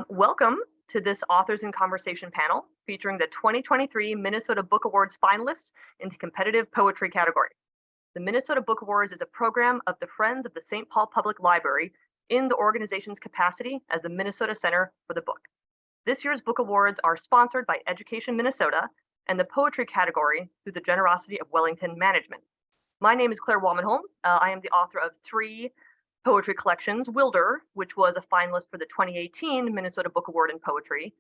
Welcome to this Authors in Conversation panel featuring the 2023 Minnesota Book Awards finalists in the competitive poetry category. The Minnesota Book Awards is a program of the Friends of the St. Paul Public Library in the organization's capacity as the Minnesota Center for the Book. This year's book awards are sponsored by Education Minnesota and the poetry category through the generosity of Wellington Management. My name is Claire Wahmanholm. I am the author of 3 poetry collections: Wilder, which was a finalist for the 2018 Minnesota Book Award in Poetry,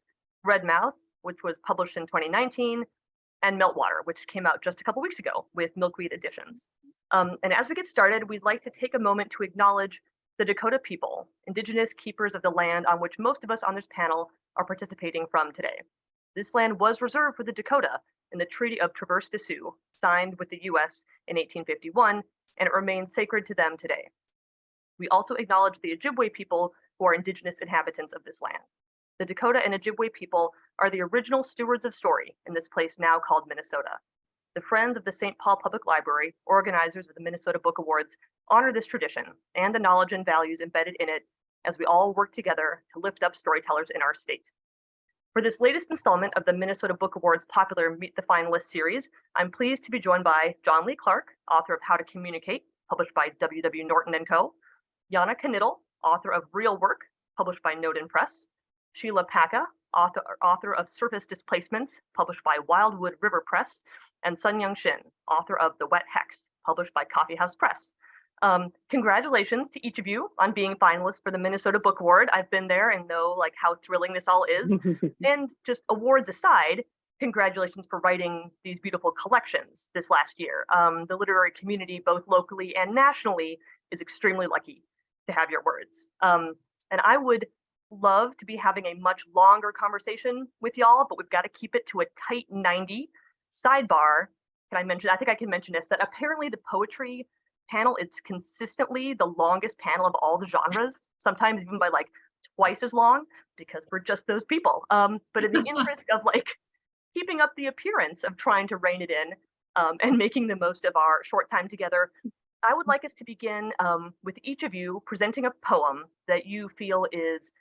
Redmouth, which was published in 2019, and Meltwater, which came out just a couple weeks ago with Milkweed Editions. And as we get started, we'd like to take a moment to acknowledge the Dakota people, Indigenous keepers of the land on which most of us on this panel are participating from today. This land was reserved for the Dakota in the Treaty of Traverse des Sioux, signed with the US in 1851, and it remains sacred to them today. We also acknowledge the Ojibwe people who are indigenous inhabitants of this land. The Dakota and Ojibwe people are the original stewards of story in this place now called Minnesota. The Friends of the St. Paul Public Library, organizers of the Minnesota Book Awards, honor this tradition and the knowledge and values embedded in it as we all work together to lift up storytellers in our state. For this latest installment of the Minnesota Book Awards popular Meet the Finalists series, I'm pleased to be joined by John Lee Clark, author of How to Communicate, published by W.W. Norton & Co., Janna Knittel, author of Real Work, published by Noden Press, Sheila Packa, author of Surface Displacements, published by Wildwood River Press, and Yung Shin, author of The Wet Hex, published by Coffeehouse Press. Congratulations to each of you on being finalists for the Minnesota Book Award. I've been there and know how thrilling this all is. And just awards aside, congratulations for writing these beautiful collections this last year. The literary community, both locally and nationally, is extremely lucky to have your words. And I would love to be having a much longer conversation with y'all, but we've got to keep it to a tight 90. Sidebar, I think I can mention this, that apparently the poetry panel is consistently the longest panel of all the genres, sometimes even by twice as long, because we're just those people. But in the interest of keeping up the appearance of trying to rein it in and making the most of our short time together, I would like us to begin with each of you presenting a poem that you feel is,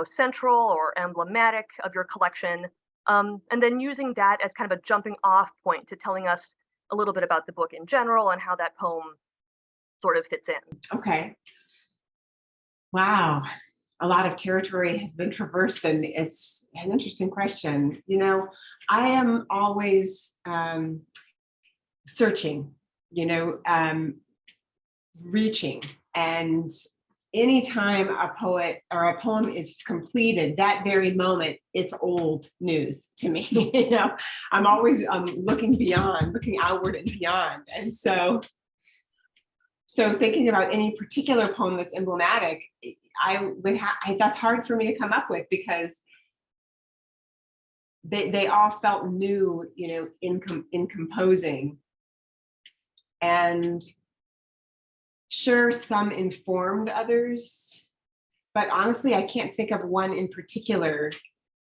central or emblematic of your collection, and then using that as kind of a jumping off point to telling us a little bit about the book in general and how that poem sort of fits in. Okay. Wow. A lot of territory has been traversed, and it's an interesting question. I am always searching, reaching, and anytime a poet or a poem is completed, that very moment, it's old news to me. I'm always looking outward and beyond. And so thinking about any particular poem that's emblematic, that's hard for me to come up with, because they all felt new, in composing. And sure, some informed others, but honestly, I can't think of one in particular,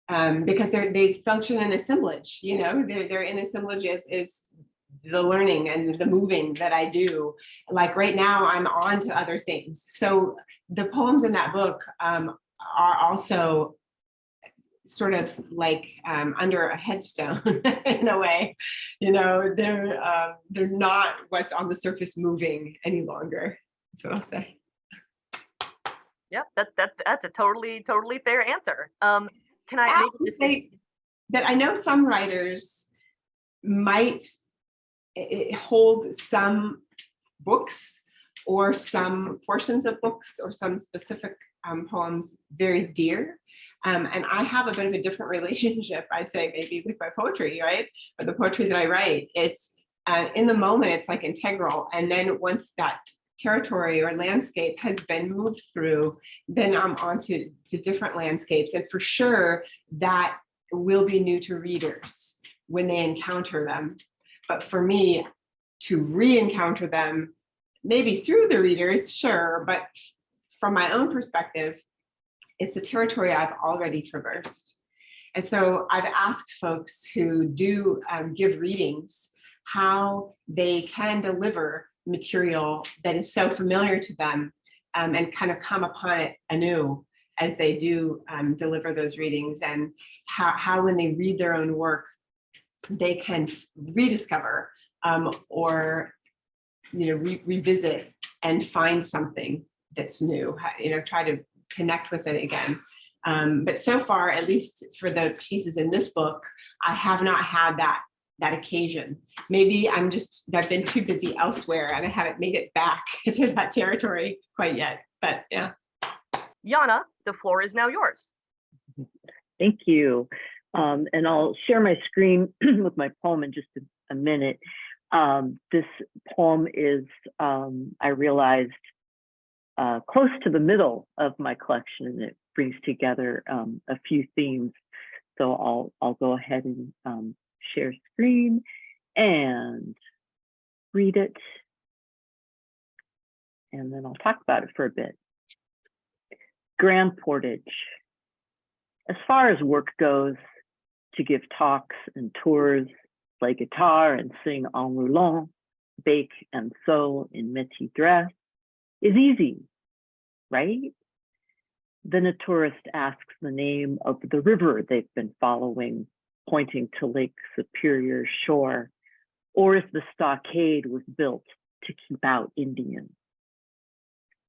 because they function in assemblage. They're in assemblage as the learning and the moving that I do. Right now, I'm on to other things. So the poems in that book are also sort of under a headstone in a way. They're not what's on the surface moving any longer. That's what I'll say. Yeah, that's a totally fair answer. Can I maybe just say that I know some writers might hold some books or some portions of books or some specific poems very dear. And I have a bit of a different relationship, I'd say, maybe with my poetry, right? Or the poetry that I write. It's in the moment, it's integral. And then once that territory or landscape has been moved through, then I'm on to different landscapes. And for sure, that will be new to readers when they encounter them. But for me, to re-encounter them, maybe through the readers, sure, but from my own perspective, it's a territory I've already traversed. And so I've asked folks who do give readings how they can deliver material that is so familiar to them and kind of come upon it anew. as they do deliver those readings, and how when they read their own work, they can rediscover or revisit and find something that's new, try to connect with it again. But so far, at least for the pieces in this book, I have not had that occasion. Maybe I've been too busy elsewhere and I haven't made it back to that territory quite yet, but yeah. Janna, the floor is now yours. Thank you. And I'll share my screen with my poem in just a minute. This poem is, I realized, close to the middle of my collection, and it brings together a few themes. So I'll go ahead and share screen and read it, and then I'll talk about it for a bit. Grand Portage. As far as work goes, to give talks and tours, play guitar and sing en roulant, bake and sew in métier dress, is easy, right? Then a tourist asks the name of the river they've been following, pointing to Lake Superior's shore, or if the stockade was built to keep out Indians.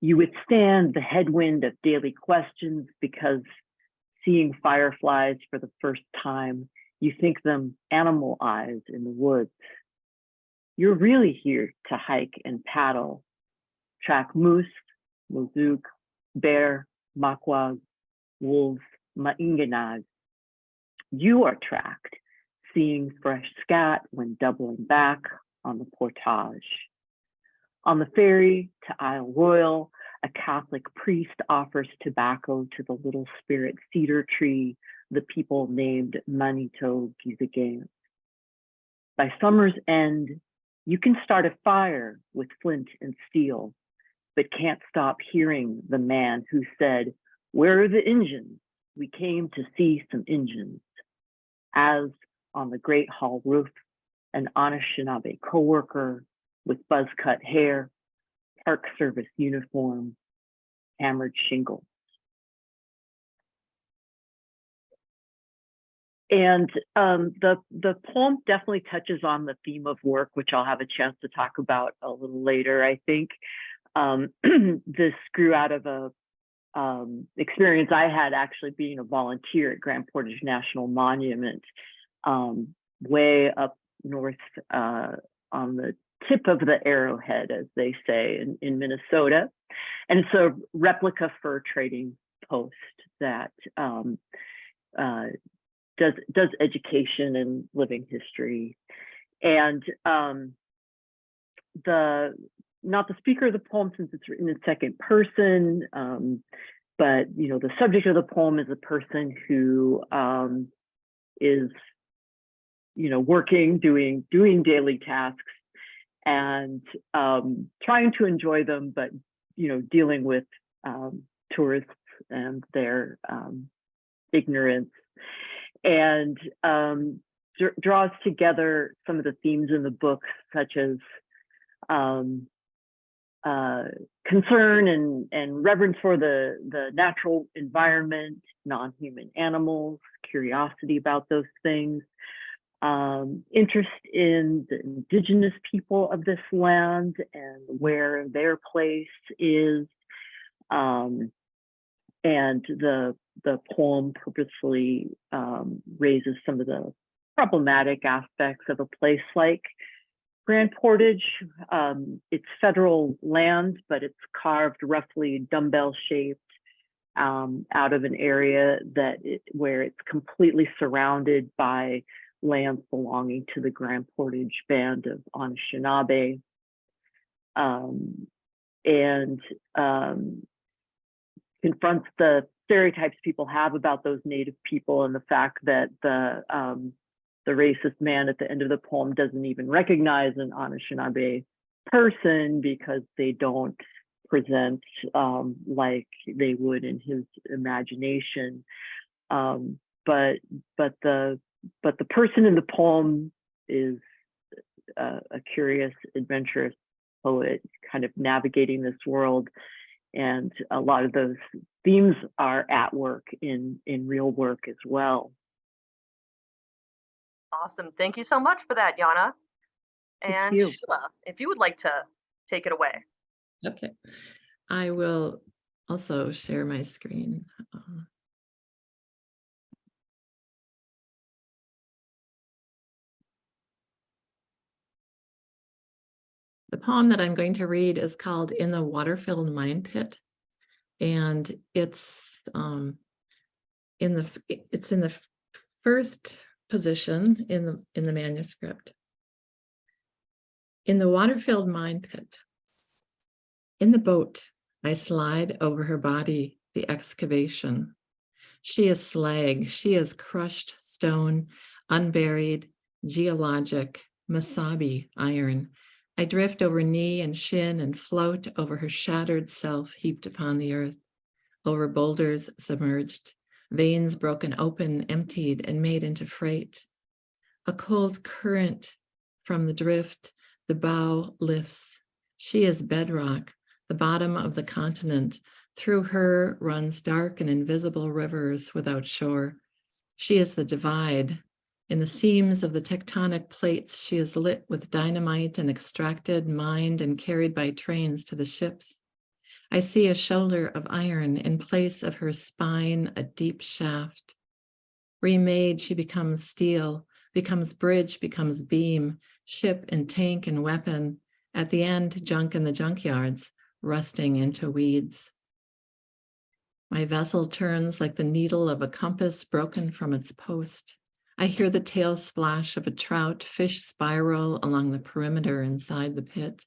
You withstand the headwind of daily questions because seeing fireflies for the first time, you think them animal eyes in the woods. You're really here to hike and paddle, track moose, mozook, bear, maquag, wolves, mainganag. You are tracked, seeing fresh scat when doubling back on the portage. On the ferry to Isle Royal, a Catholic priest offers tobacco to the little spirit cedar tree the people named Manito Gizagan. By summer's end, you can start a fire with flint and steel, but can't stop hearing the man who said, "Where are the Injuns? We came to see some Injuns." As on the Great Hall roof, an Anishinaabe coworker with buzz-cut hair, Park Service uniform, hammered shingles. And the poem definitely touches on the theme of work, which I'll have a chance to talk about a little later. I think this grew out of a experience I had actually being a volunteer at Grand Portage National Monument, way up north on the tip of the arrowhead, as they say, in Minnesota. And it's a replica fur trading post that does education and living history. And not the speaker of the poem, since it's written in second person, but the subject of the poem is a person who is working, doing daily tasks, and trying to enjoy them, but dealing with tourists and their ignorance, and draws together some of the themes in the book, such as concern and reverence for the natural environment, non-human animals, curiosity about those things, interest in the indigenous people of this land and where their place is, and the poem purposefully raises some of the problematic aspects of a place like Grand Portage. It's federal land, but it's carved roughly dumbbell shaped out of an area where it's completely surrounded by lands belonging to the Grand Portage Band of Anishinaabe, and confronts the stereotypes people have about those Native people, and the fact that the racist man at the end of the poem doesn't even recognize an Anishinaabe person because they don't present like they would in his imagination. But the person in the poem is a curious, adventurous poet, kind of navigating this world And a lot of those themes are at work in real work as well. Awesome. Thank you so much for that, Janna. And you. Sheila, if you would like to take it away. Okay, I will also share my screen. The poem that I'm going to read is called In the Water-Filled Mine Pit, and it's in the first position in the manuscript. In the water-filled mine pit. In the boat, I slide over her body, the excavation. She is slag, she is crushed stone, unburied, geologic, masabi iron. I drift over knee and shin and float over her shattered self heaped upon the earth, over boulders submerged, veins broken open, emptied, and made into freight. A cold current from the drift, the bow lifts. She is bedrock, the bottom of the continent. Through her runs dark and invisible rivers without shore. She is the divide. In the seams of the tectonic plates, she is lit with dynamite and extracted, mined, and carried by trains to the ships. I see a shoulder of iron in place of her spine, a deep shaft. Remade, she becomes steel, becomes bridge, becomes beam, ship and tank and weapon. At the end, junk in the junkyards, rusting into weeds. My vessel turns like the needle of a compass broken from its post. I hear the tail splash of a trout fish spiral along the perimeter inside the pit.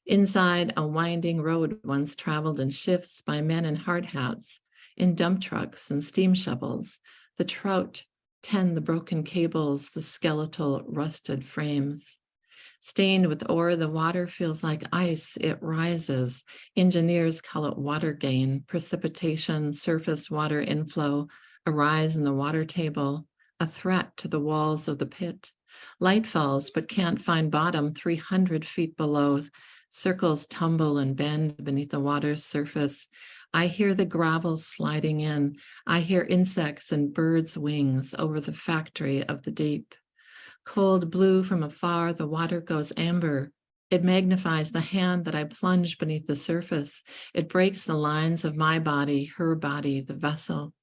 Inside, a winding road once traveled in shifts by men in hard hats, in dump trucks and steam shovels. The trout tend the broken cables, the skeletal rusted frames. Stained with ore, the water feels like ice. It rises. Engineers call it water gain, precipitation, surface water inflow, a rise in the water table, a threat to the walls of the pit. Light falls, but can't find bottom 300 feet below. Circles tumble and bend beneath the water's surface. I hear the gravel sliding in. I hear insects and birds' wings over the factory of the deep. Cold blue from afar, the water goes amber. It magnifies the hand that I plunge beneath the surface. It breaks the lines of my body, her body, the vessel.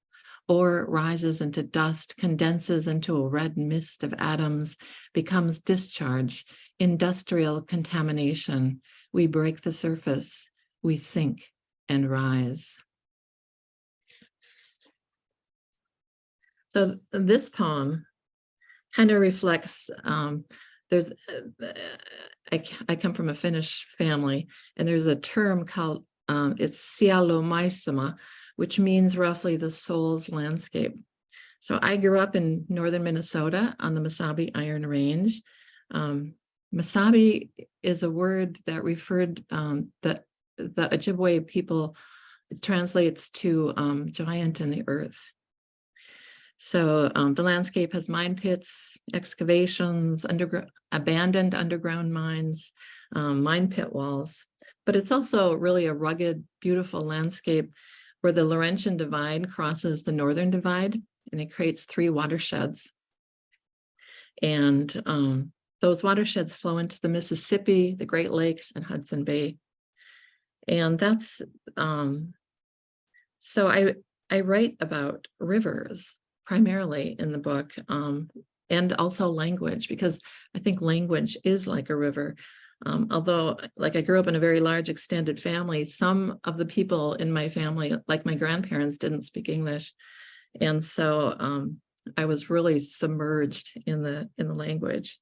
Ore rises into dust, condenses into a red mist of atoms, becomes discharge, industrial contamination. We break the surface, we sink and rise. So this poem kind of reflects, I come from a Finnish family, and there's a term called, it's sielunmaisema, which means roughly the soul's landscape. So I grew up in northern Minnesota on the Masabi Iron Range. Masabi is a word that referred, that the Ojibwe people, it translates to giant in the earth. So the landscape has mine pits, excavations, abandoned underground mines, mine pit walls, but it's also really a rugged, beautiful landscape where the Laurentian Divide crosses the Northern Divide, and it creates 3 watersheds. And those watersheds flow into the Mississippi, the Great Lakes, and Hudson Bay. And that's, so I write about rivers primarily in the book, and also language, because I think language is like a river. Although, like, I grew up in a very large extended family, some of the people in my family, like my grandparents, didn't speak English. And so I was really submerged in the language.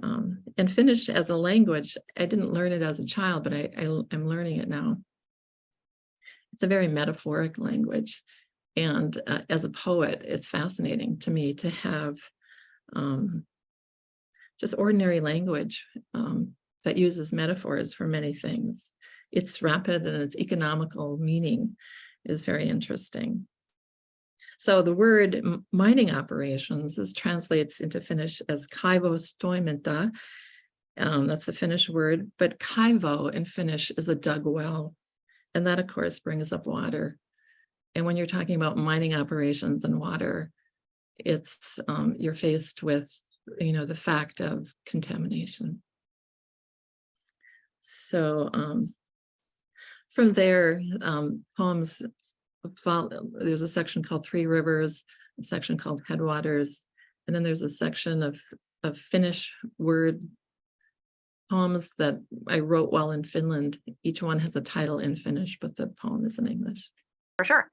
And Finnish as a language, I didn't learn it as a child, but I'm learning it now. It's a very metaphoric language. And as a poet, it's fascinating to me to have just ordinary language that uses metaphors for many things. It's rapid and its economical meaning is very interesting. So the word mining operations translates into Finnish as kaivostoiminta. That's the Finnish word, but kaivo in Finnish is a dug well. And that, of course, brings up water. And when you're talking about mining operations and water, it's you're faced with, the fact of contamination. So from there, poems follow. There's a section called Three Rivers, a section called Headwaters, and then there's a section of Finnish word poems that I wrote while in Finland. Each one has a title in Finnish, but the poem is in English. For sure.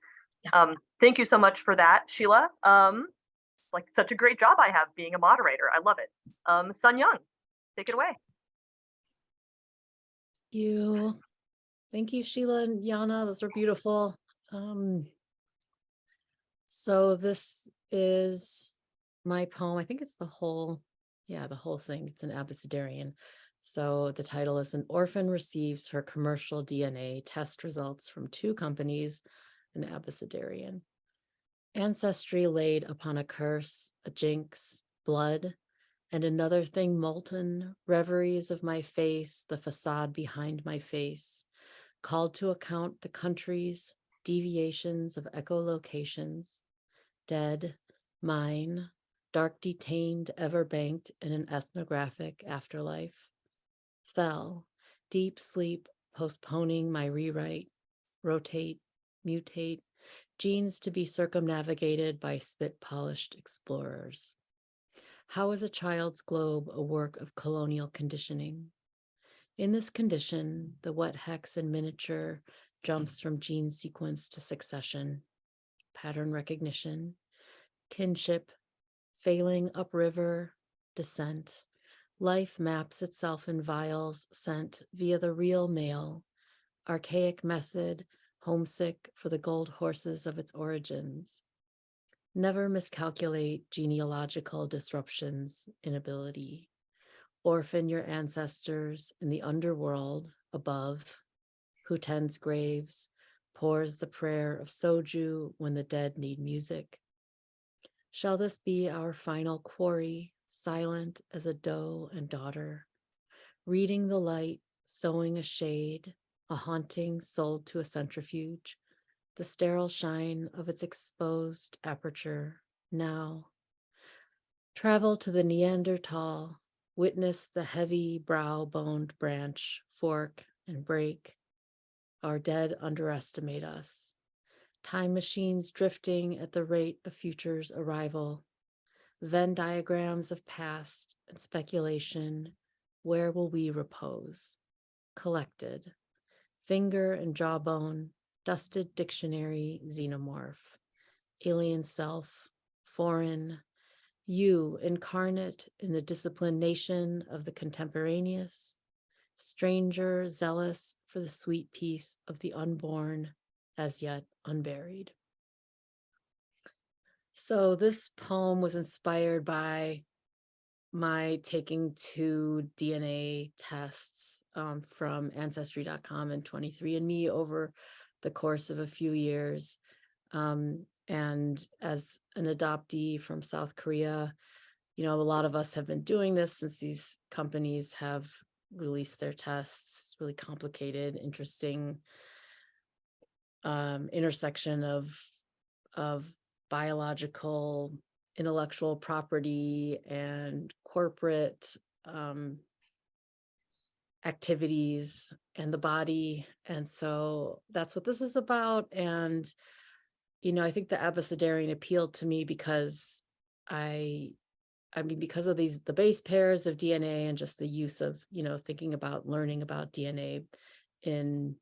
Thank you so much for that, Sheila. It's like such a great job I have being a moderator. I love it. Sun Young, take it away. Thank you, Sheila and Janna. Those were beautiful. So this is my poem. I think it's the whole thing. It's an abecedarian. So the title is An Orphan Receives Her Commercial DNA Test Results from Two Companies, an abecedarian. Ancestry laid upon a curse, a jinx, blood, and another thing molten, reveries of my face, the facade behind my face, called to account the countries, deviations of echolocations, dead, mine, dark detained, ever banked in an ethnographic afterlife, fell, deep sleep, postponing my rewrite, rotate, mutate, genes to be circumnavigated by spit-polished explorers. How is a child's globe a work of colonial conditioning? In this condition, the wet hex in miniature jumps from gene sequence to succession, pattern recognition, kinship, failing upriver, descent. Life maps itself in vials sent via the real mail, archaic method, homesick for the gold horses of its origins. Never miscalculate genealogical disruptions, inability. Orphan your ancestors in the underworld above, who tends graves, pours the prayer of soju when the dead need music. Shall this be our final quarry, silent as a doe and daughter, reading the light, sowing a shade, a haunting sold to a centrifuge, the sterile shine of its exposed aperture now. Travel to the Neanderthal, witness the heavy brow-boned branch fork and break. Our dead underestimate us. Time machines drifting at the rate of future's arrival. Venn diagrams of past and speculation. Where will we repose? Collected. Finger and jawbone, dusted dictionary, xenomorph. Alien self, foreign. You incarnate in the disciplined nation of the contemporaneous. Stranger, zealous for the sweet peace of the unborn, as yet unburied. So this poem was inspired by my taking 2 DNA tests from Ancestry.com and 23andMe over the course of a few years. And as an adoptee from South Korea, a lot of us have been doing this since these companies have released their tests. Really complicated, interesting intersection of biological, intellectual property and corporate activities and the body. And so that's what this is about. And, I think the abecedarian appealed to me because because of the base pairs of DNA and just the use of, thinking about learning about DNA in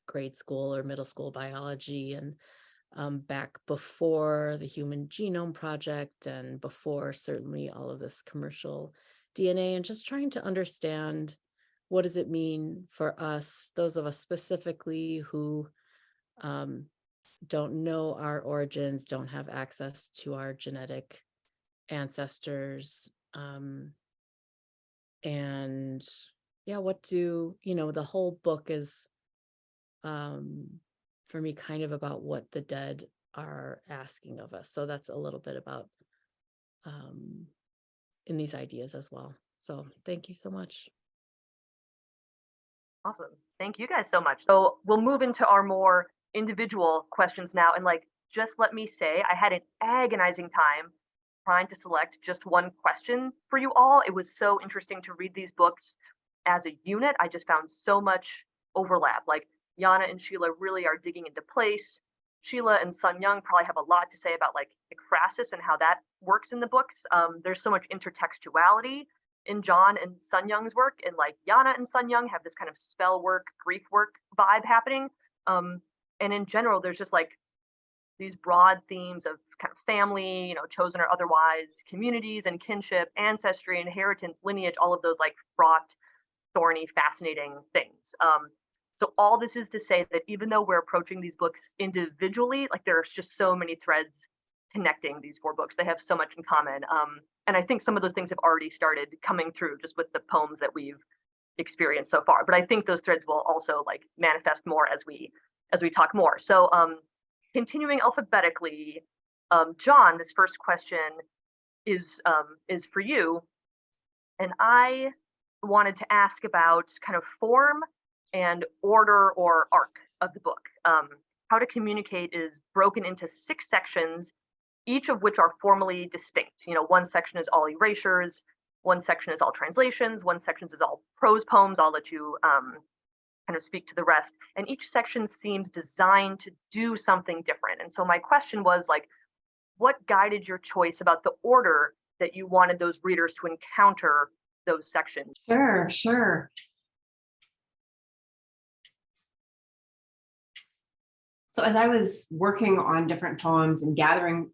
grade school or middle school biology, and back before the Human Genome Project and before certainly all of this commercial DNA, and just trying to understand what does it mean for us, those of us specifically who don't know our origins, don't have access to our genetic ancestors, and what do the whole book is for me kind of about what the dead are asking of us. So that's a little bit about in these ideas as well. So thank you so much. Awesome. Thank you guys so much. So we'll move into our more individual questions now. And like, just let me say, I had an agonizing time trying to select just one question for you all. It was so interesting to read these books as a unit. I just found so much overlap. Like Janna and Sheila really are digging into place. Sheila and Sun Yung probably have a lot to say about like ekphrasis and how that works in the books. There's so much intertextuality in John and Sun Young's work, and like Janna and Sun Yung have this kind of spell work, grief work vibe happening. And in general, there's just like these broad themes of kind of family, you know, chosen or otherwise, communities and kinship, ancestry, inheritance, lineage, all of those like fraught, thorny, fascinating things. So all this is to say that even though we're approaching these books individually, like there's just so many threads connecting these four books. They have so much in common. And I think some of those things have already started coming through just with the poems that we've experienced so far. But I think those threads will also like manifest more as we talk more. So continuing alphabetically, John, this first question is for you. And I wanted to ask about kind of form and order or arc of the book. How to Communicate is broken into 6 sections, each of which are formally distinct. You know, one section is all erasures, one section is all translations, one section is all prose poems. I'll let you kind of speak to the rest. And each section seems designed to do something different. And so my question was like, what guided your choice about the order that you wanted those readers to encounter those sections? Sure. So as I was working on different poems and gathering,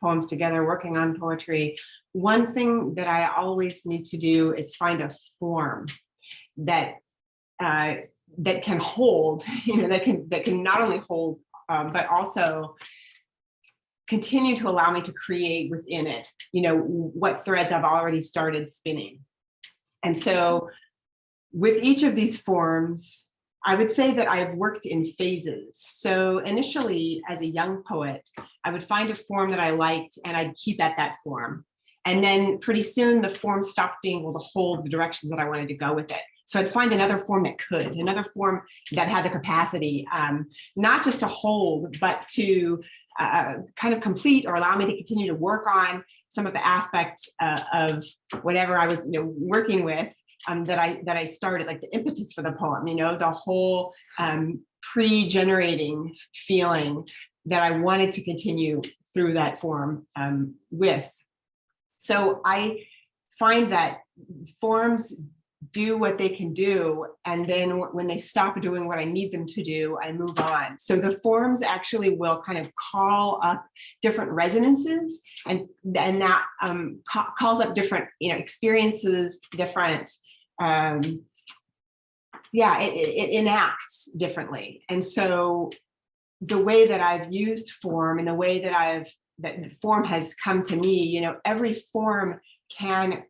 poems together, working on poetry, one thing that I always need to do is find a form that can hold, that can not only hold, but also continue to allow me to create within it, what threads I've already started spinning. And so with each of these forms, I would say that I've worked in phases. So initially, as a young poet, I would find a form that I liked and I'd keep at that form. And then pretty soon the form stopped being able to hold the directions that I wanted to go with it. So I'd find another form that could, another form that had the capacity, not just to hold, but to kind of complete or allow me to continue to work on some of the aspects of whatever I was working with. That I started, like the impetus for the poem, the whole pre-generating feeling that I wanted to continue through that form with. So I find that forms do what they can do, and then when they stop doing what I need them to do, I move on. So the forms actually will kind of call up different resonances, and that calls up different experiences, different it enacts differently. And so the way that I've used form and the way that form has come to me, every form can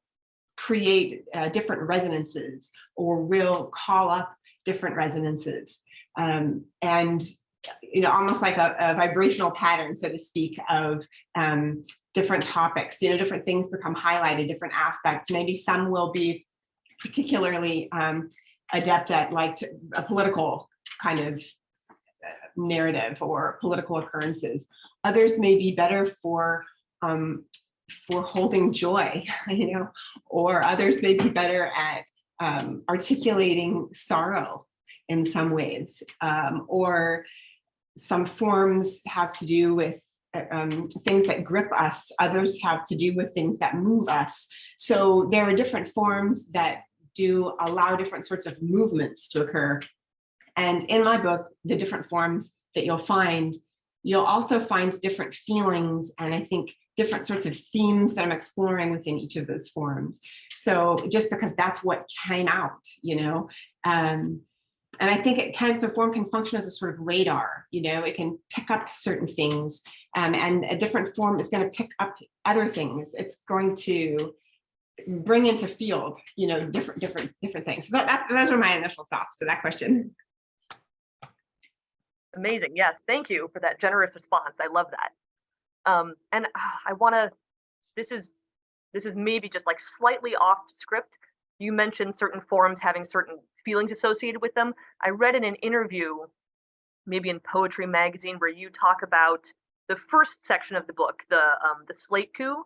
create different resonances or will call up different resonances. And almost like a vibrational pattern, so to speak, of different topics, different things become highlighted, different aspects. Maybe some will be particularly adept at like a political kind of narrative or political occurrences. Others may be better for holding joy, or others may be better at articulating sorrow in some ways, or some forms have to do with things that grip us, others have to do with things that move us. So there are different forms that do allow different sorts of movements to occur. And in my book, the different forms that you'll also find different feelings, and I think different sorts of themes that I'm exploring within each of those forms. So just because that's what came out, and I think form can function as a sort of radar, it can pick up certain things, and a different form is going to pick up other things. It's going to bring into field, different things. So those are my initial thoughts to that question. Amazing. Yes. Thank you for that generous response. I love that. And I want to, this is maybe just like slightly off script, you mentioned certain forms having certain feelings associated with them. I read in an interview, maybe in Poetry Magazine, where you talk about the first section of the book, the slate coup,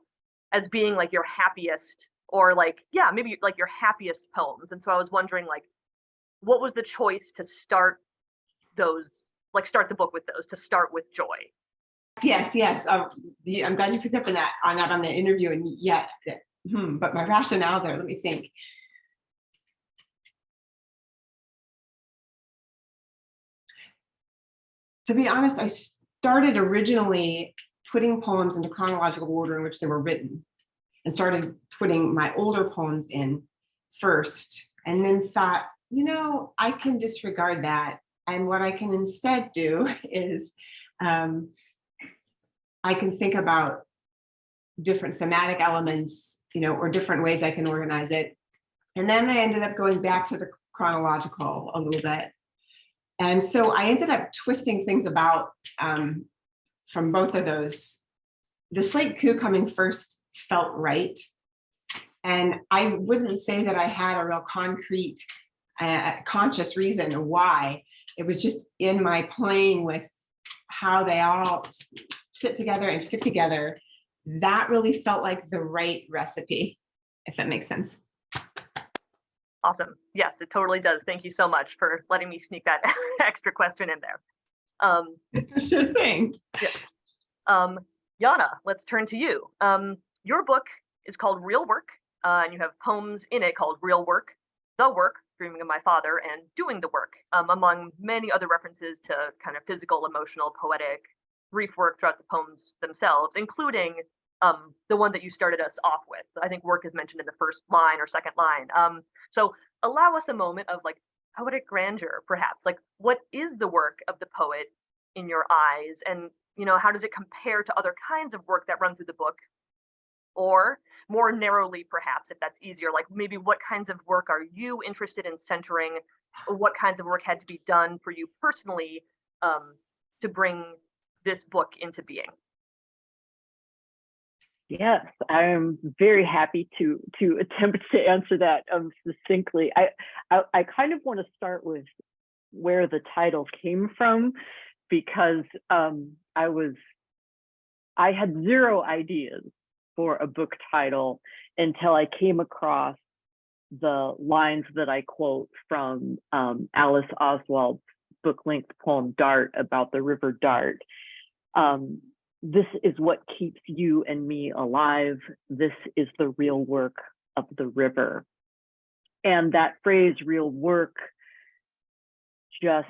as being like your happiest, or like, yeah, maybe like your happiest poems. And so I was wondering, like, what was the choice to start those, like start the book with those, to start with joy? Yes. I'm glad you picked up on the interview, and yet, but my rationale there, let me think. To be honest, I started originally putting poems into chronological order in which they were written, and started putting my older poems in first, and then thought, I can disregard that. And what I can instead do is I can think about different thematic elements, or different ways I can organize it. And then I ended up going back to the chronological a little bit. And so I ended up twisting things about from both of those. The slate coup coming first felt right. And I wouldn't say that I had a real concrete, conscious reason why. It was just in my playing with how they all sit together and fit together. That really felt like the right recipe, if that makes sense. Awesome. Yes, it totally does. Thank you so much for letting me sneak that extra question in there. Sure thing. Yeah. Janna, let's turn to you. Your book is called Real Work, and you have poems in it called Real Work, The Work, Dreaming of My Father, and Doing the Work, among many other references to kind of physical, emotional, poetic, brief work throughout the poems themselves, including the one that you started us off with. I think work is mentioned in the first line or second line. So allow us a moment of like poetic grandeur, perhaps. Like, what is the work of the poet in your eyes? And, how does it compare to other kinds of work that run through the book? Or more narrowly, perhaps, if that's easier, like maybe what kinds of work are you interested in centering? What kinds of work had to be done for you personally to bring this book into being? Yes, I'm very happy to attempt to answer that succinctly. I kind of want to start with where the title came from, because I had zero ideas for a book title until I came across the lines that I quote from Alice Oswald's book-length poem Dart, about the river Dart. This is what keeps you and me alive. This is the real work of the river. And that phrase, real work, just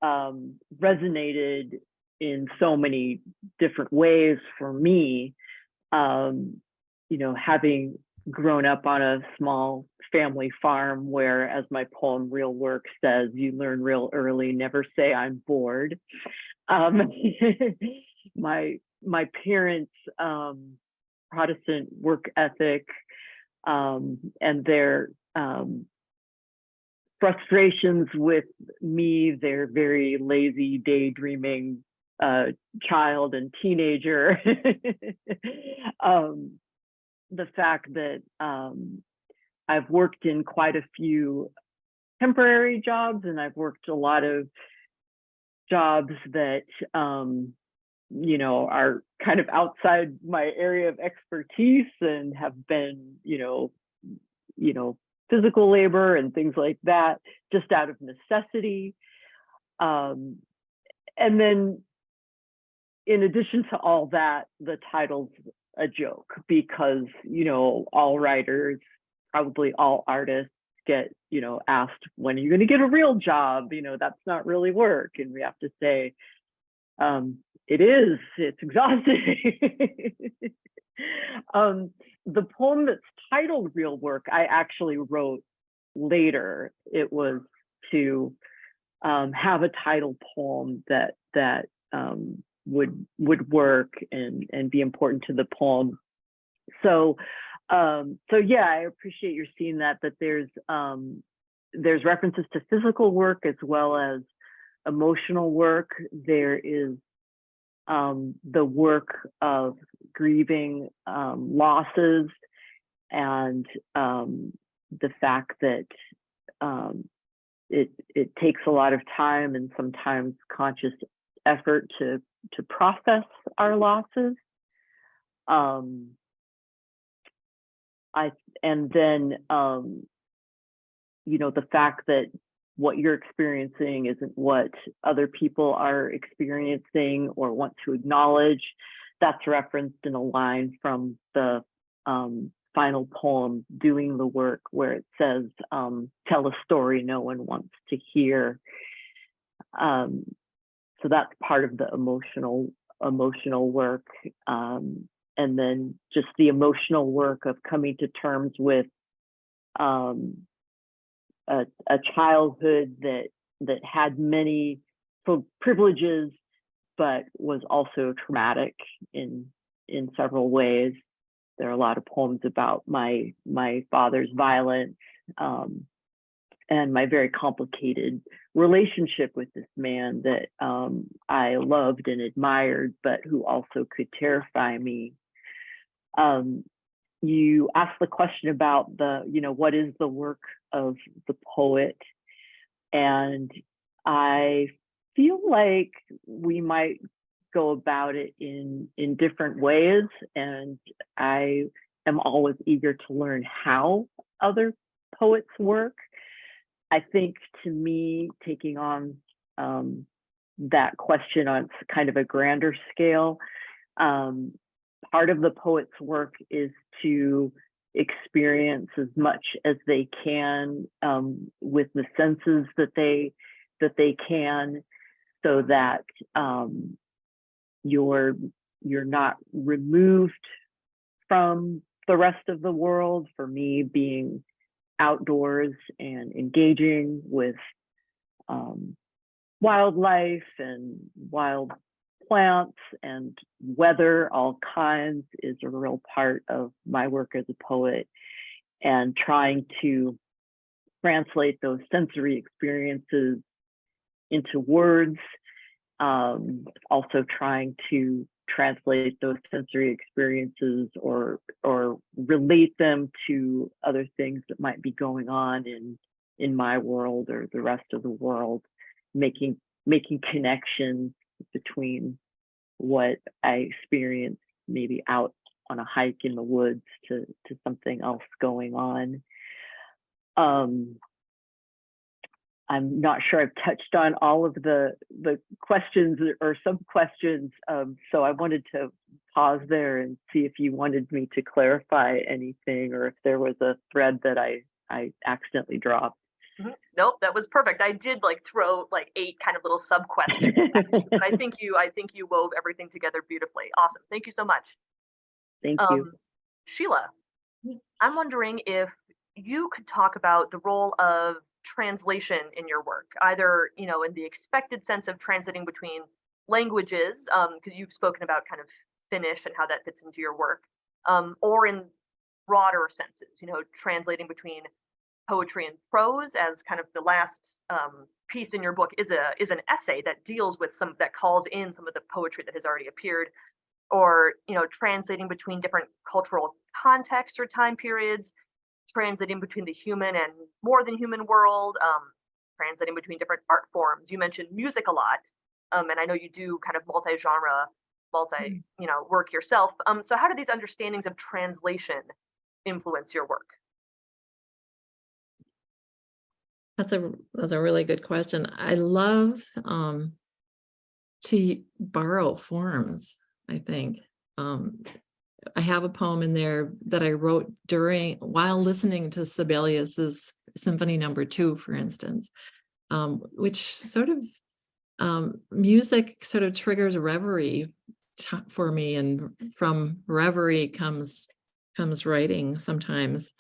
resonated in so many different ways for me. Having grown up on a small family farm where, as my poem Real Work says, you learn real early, never say I'm bored. My parents' Protestant work ethic and their frustrations with me, their very lazy, daydreaming child and teenager. The fact that I've worked in quite a few temporary jobs, and I've worked a lot of jobs that are kind of outside my area of expertise and have been, physical labor and things like that, just out of necessity. And then in addition to all that, the title's a joke because, all writers, probably all artists get, asked, when are you going to get a real job? That's not really work. And we have to say, it's exhausting. The poem that's titled Real Work, I actually wrote later. It was to have a title poem that would work and be important to the poem. So yeah, I appreciate your seeing that there's references to physical work as well as emotional work. There is the work of grieving losses and the fact that it takes a lot of time and sometimes conscious effort to process our losses. And then the fact that what you're experiencing isn't what other people are experiencing or want to acknowledge. That's referenced in a line from the final poem, Doing the Work, where it says, tell a story no one wants to hear. So that's part of the emotional work. And then just the emotional work of coming to terms with a childhood that had many privileges, but was also traumatic in several ways. There are a lot of poems about my father's violence and my very complicated relationship with this man that I loved and admired, but who also could terrify me. You asked the question about what is the work of the poet? And I feel like we might go about it in different ways. And I am always eager to learn how other poets work. I think, to me, taking on that question on kind of a grander scale, part of the poet's work is to experience as much as they can with the senses that they can, so that you're not removed from the rest of the world. For me, being outdoors and engaging with wildlife and wild plants and weather, all kinds, is a real part of my work as a poet, and trying to translate those sensory experiences into words, also trying to translate those sensory experiences or relate them to other things that might be going on in my world or the rest of the world, making connections between what I experienced maybe out on a hike in the woods to something else going on. I'm not sure I've touched on all of the questions or some questions, so I wanted to pause there and see if you wanted me to clarify anything, or if there was a thread that I accidentally dropped. Nope, that was perfect. I did throw 8 kind of little sub questions, but I think you wove everything together beautifully. Awesome. Thank you so much. Thank you. Sheila, I'm wondering if you could talk about the role of translation in your work, either in the expected sense of translating between languages, because you've spoken about kind of Finnish and how that fits into your work, or in broader senses, translating between poetry and prose, as kind of the last piece in your book is an essay that deals with that calls in some of the poetry that has already appeared, or translating between different cultural contexts or time periods, translating between the human and more than human world, translating between different art forms. You mentioned music a lot, and I know you do kind of multi-genre, work yourself. So how do these understandings of translation influence your work? That's a really good question. I love to borrow forms, I think. I have a poem in there that I wrote while listening to Sibelius's Symphony No. 2, for instance, which sort of music sort of triggers reverie for me, and from reverie comes writing sometimes.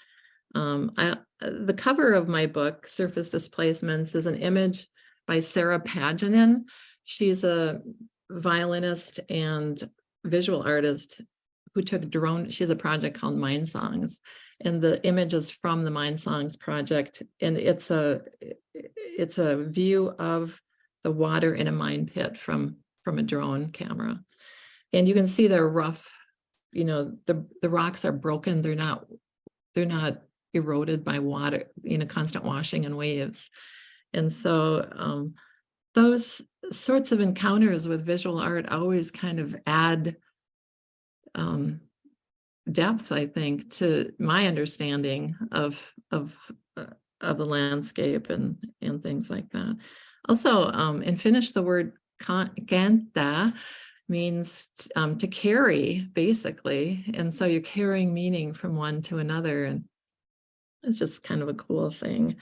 The cover of my book, Surface Displacements, is an image by Sarah Paginen. She's a violinist and visual artist who took drone. She has a project called Mind Songs, and the image is from the Mind Songs project, and it's a view of the water in a mine pit from a drone camera, and you can see they're rough. The rocks are broken. They're not eroded by water, constant washing and waves. And so those sorts of encounters with visual art always kind of add depth, I think, to my understanding of the landscape and things like that. Also, in Finnish, the word kanta means to carry, basically. And so you're carrying meaning from one to another. And it's just kind of a cool thing.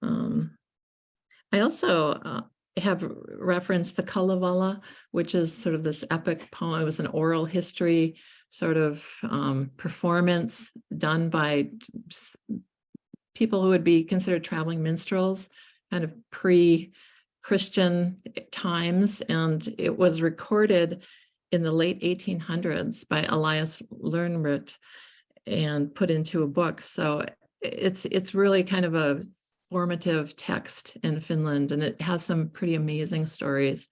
I also have referenced the Kalevala, which is sort of this epic poem. It was an oral history sort of performance done by people who would be considered traveling minstrels, kind of pre-Christian times. And it was recorded in the late 1800s by Elias Lönnrot and put into a book. So it's really kind of a formative text in Finland, and it has some pretty amazing stories.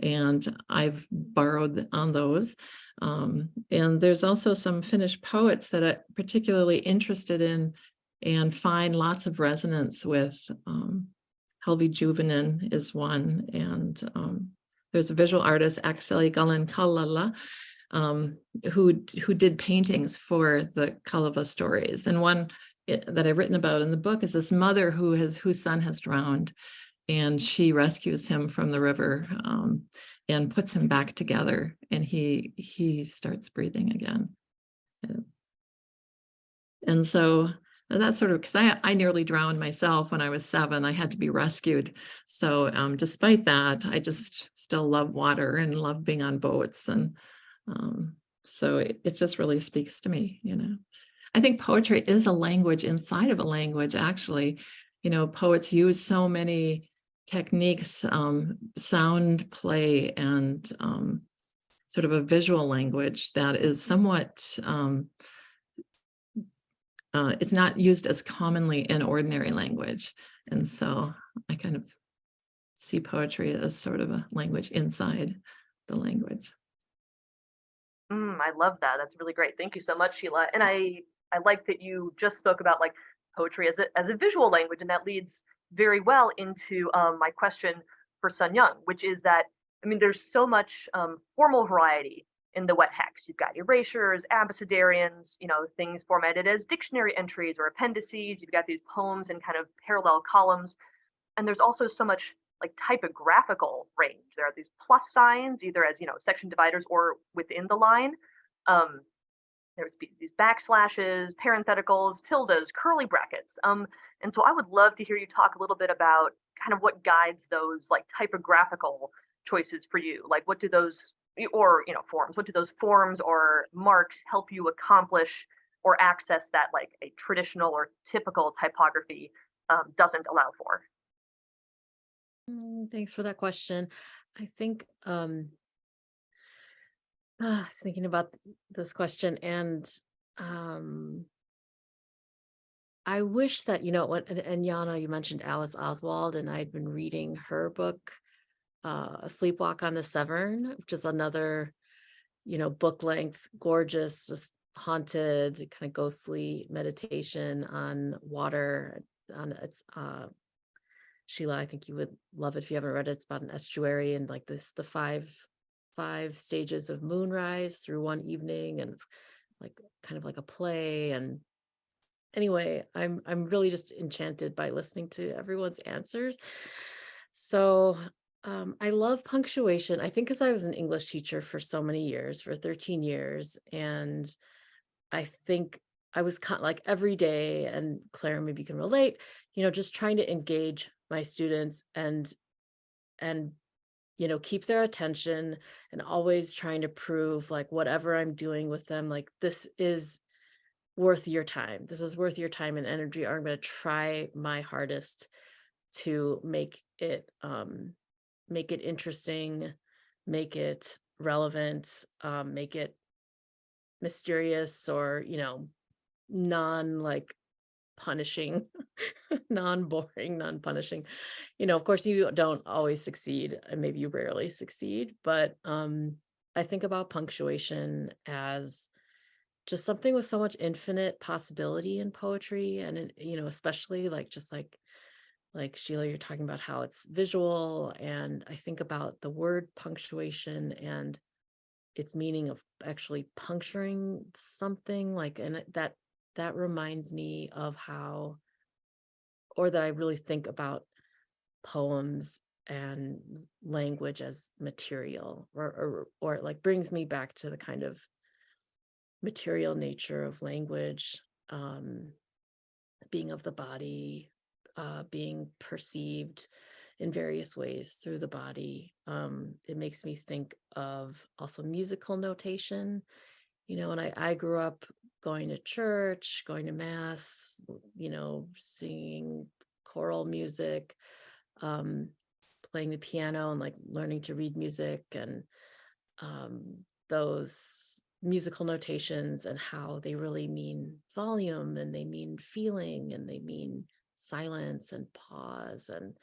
And I've borrowed on those. And there's also some Finnish poets that I'm particularly interested in and find lots of resonance with. Helvi Juvonen is one, and there's a visual artist, Akseli Gallen-Kallala, who did paintings for the Kaleva stories. And one that I've written about in the book is this mother whose son has drowned, and she rescues him from the river and puts him back together, and he starts breathing again. And so that's sort of, because I nearly drowned myself when I was 7. I had to be rescued. So despite that, I just still love water and love being on boats. And so it just really speaks to me, I think poetry is a language inside of a language, actually. Poets use so many techniques, sound play, and sort of a visual language that is somewhat, it's not used as commonly in ordinary language. And so I kind of see poetry as sort of a language inside the language. I love that. That's really great. Thank you so much, Sheila. And I like that you just spoke about like poetry as a visual language, and that leads very well into my question for Sun Yung, which is that, there's so much formal variety in the Wet Hex. You've got erasures, abecedarians, things formatted as dictionary entries or appendices. You've got these poems in kind of parallel columns. And there's also so much like typographical range. There are these plus signs, either as, section dividers or within the line. There's these backslashes, parentheticals, tildes, curly brackets. And so I would love to hear you talk a little bit about kind of what guides those like typographical choices for you. Like what do those, or, forms, what do those forms or marks help you accomplish or access that like a traditional or typical typography doesn't allow for? Thanks for that question. I think I was thinking about this question, and I wish that, and Janna, you mentioned Alice Oswald, and I'd been reading her book, A Sleepwalk on the Severn, which is another, book length, gorgeous, just haunted, kind of ghostly meditation on water. It's Sheila, I think you would love it if you haven't read it. It's about an estuary and like the five stages of moonrise through one evening, and like kind of like a play. And anyway, I'm really just enchanted by listening to everyone's answers. So I love punctuation. I think because I was an English teacher for so many years, for 13 years, and I think I was kind of like every day, and Claire, maybe you can relate, just trying to engage my students and keep their attention, and always trying to prove like whatever I'm doing with them, like this is worth your time. This is worth your time and energy, or I'm going to try my hardest to make it interesting, make it relevant, make it mysterious, or, non punishing, non-boring, non-punishing. Of course you don't always succeed, and maybe you rarely succeed, but I think about punctuation as just something with so much infinite possibility in poetry, and especially like Sheila, you're talking about how it's visual, and I think about the word punctuation and its meaning of actually puncturing something, and that reminds me of how, or that I really think about poems and language as material, or it like brings me back to the kind of material nature of language, being of the body, being perceived in various ways through the body. It makes me think of also musical notation, and I grew up going to church, going to mass, singing choral music, playing the piano, and like learning to read music, and those musical notations and how they really mean volume, and they mean feeling, and they mean silence and pause, and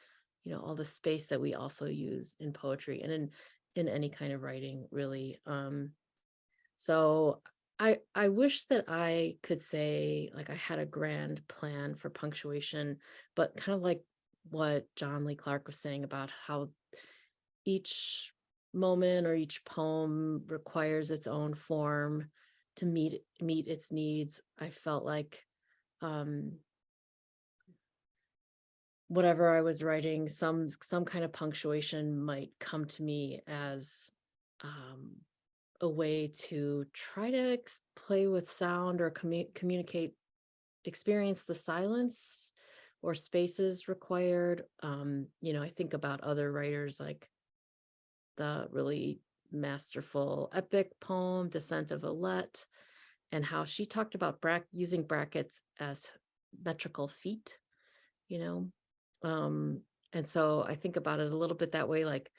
all the space that we also use in poetry and in any kind of writing, really. So I wish that I could say like I had a grand plan for punctuation, but kind of like what John Lee Clark was saying about how each moment or each poem requires its own form to meet its needs. I felt like whatever I was writing, some kind of punctuation might come to me as a way to try to play with sound or communicate, experience the silence or spaces required. I think about other writers like the really masterful epic poem, Descent of Alette, and how she talked about using brackets as metrical feet, and so I think about it a little bit that way, like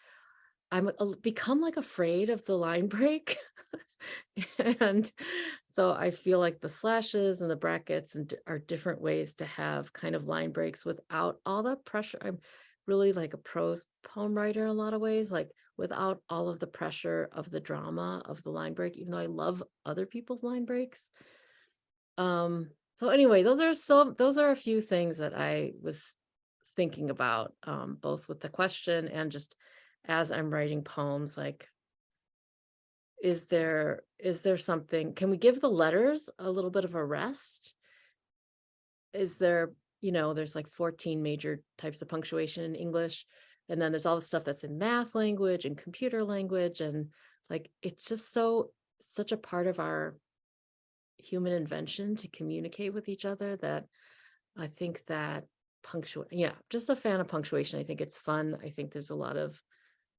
I'm become like afraid of the line break. And so I feel like the slashes and the brackets are different ways to have kind of line breaks without all the pressure. I'm really like a prose poem writer in a lot of ways, like without all of the pressure of the drama of the line break, even though I love other people's line breaks. So anyway, those are a few things that I was thinking about, both with the question and just as I'm writing poems, like, is there something, can we give the letters a little bit of a rest? Is there, there's like 14 major types of punctuation in English, and then there's all the stuff that's in math language and computer language, and like it's just such a part of our human invention to communicate with each other that I think that just a fan of punctuation. I think it's fun. I think there's a lot of,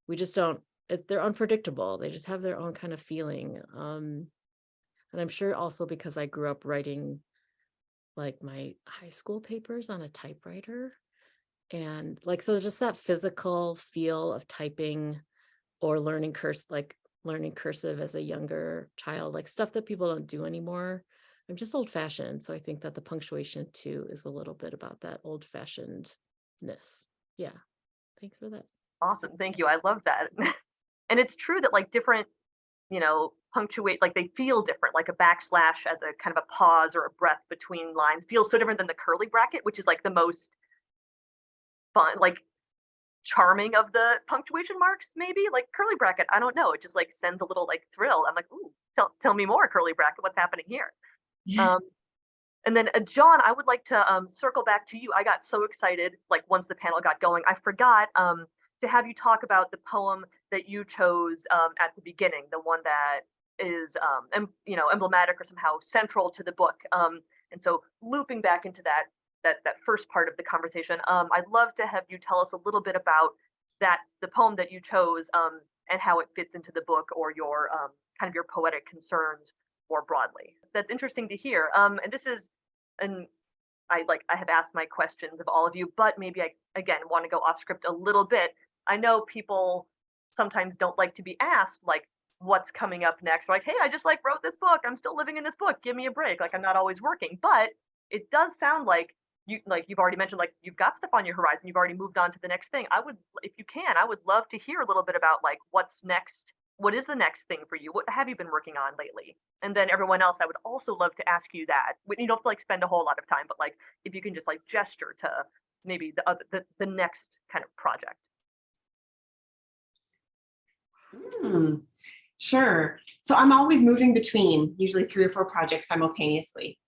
we just don't, they're unpredictable. They just have their own kind of feeling. And I'm sure also because I grew up writing like my high school papers on a typewriter, and like, so just that physical feel of typing or learning cursive as a younger child, like stuff that people don't do anymore. I'm just old fashioned. So I think that the punctuation too is a little bit about that old fashionedness. Yeah. Thanks for that. Awesome. Thank you. I love that. And it's true that like different, punctuate, like they feel different, like a backslash as a kind of a pause or a breath between lines feels so different than the curly bracket, which is like the most fun, like charming of the punctuation marks, maybe. Like curly bracket, I don't know. It just like sends a little like thrill. I'm like, ooh, tell me more, curly bracket. What's happening here? And then John, I would like to circle back to you. I got so excited, like once the panel got going, I forgot to have you talk about the poem that you chose at the beginning, the one that is emblematic or somehow central to the book. And so looping back into that first part of the conversation, I'd love to have you tell us a little bit about the poem that you chose and how it fits into the book, or your kind of your poetic concerns more broadly. That's interesting to hear. And this is, and I have asked my questions of all of you, but maybe I again want to go off script a little bit. I know people sometimes don't like to be asked like what's coming up next. Like, hey, I just like wrote this book. I'm still living in this book. Give me a break. Like I'm not always working. But it does sound like you've already mentioned like you've got stuff on your horizon. You've already moved on to the next thing. I would, if you can, I would love to hear a little bit about like what's next. what is the next thing for you? What have you been working on lately? And then everyone else, I would also love to ask you that. You don't have to like spend a whole lot of time, but like if you can just like gesture to maybe the next kind of project. Sure. So I'm always moving between usually 3 or 4 projects simultaneously.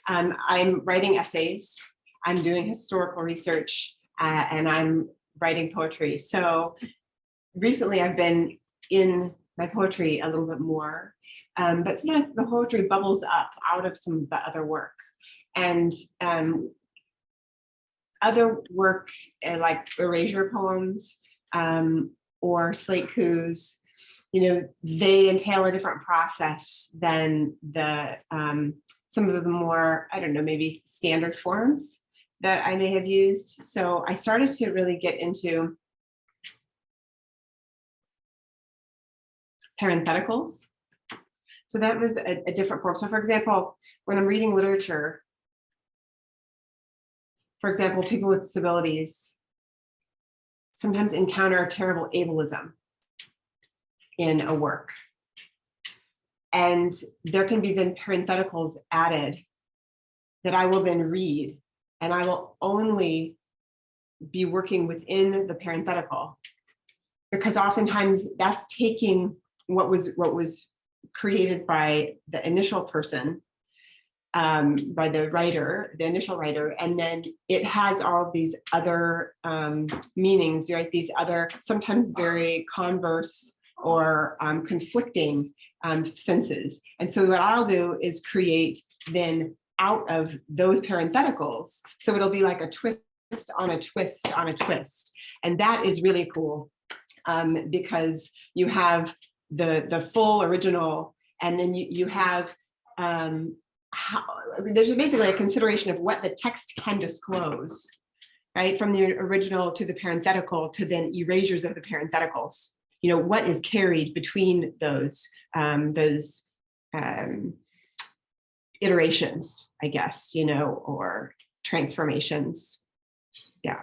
I'm writing essays, I'm doing historical research, and I'm writing poetry. So recently I've been in my poetry a little bit more, but sometimes the poetry bubbles up out of some of the other work. And other work like erasure poems or slate coups, they entail a different process than the some of the more, I don't know, maybe standard forms that I may have used. So I started to really get into parentheticals. So that was a different form. So for example, when I'm reading literature, for example, people with disabilities sometimes encounter terrible ableism in a work. And there can be then parentheticals added that I will then read, and I will only be working within the parenthetical, because oftentimes that's taking what was created by the initial person, by the writer, the initial writer, and then it has all of these other meanings, right? These other sometimes very converse or conflicting senses. And so what I'll do is create then out of those parentheticals. So it'll be like a twist on a twist on a twist. And that is really cool because you have the full original, and then you have there's basically a consideration of what the text can disclose, right? From the original to the parenthetical to then erasures of the parentheticals. What is carried between those iterations, I guess, or transformations. Yeah.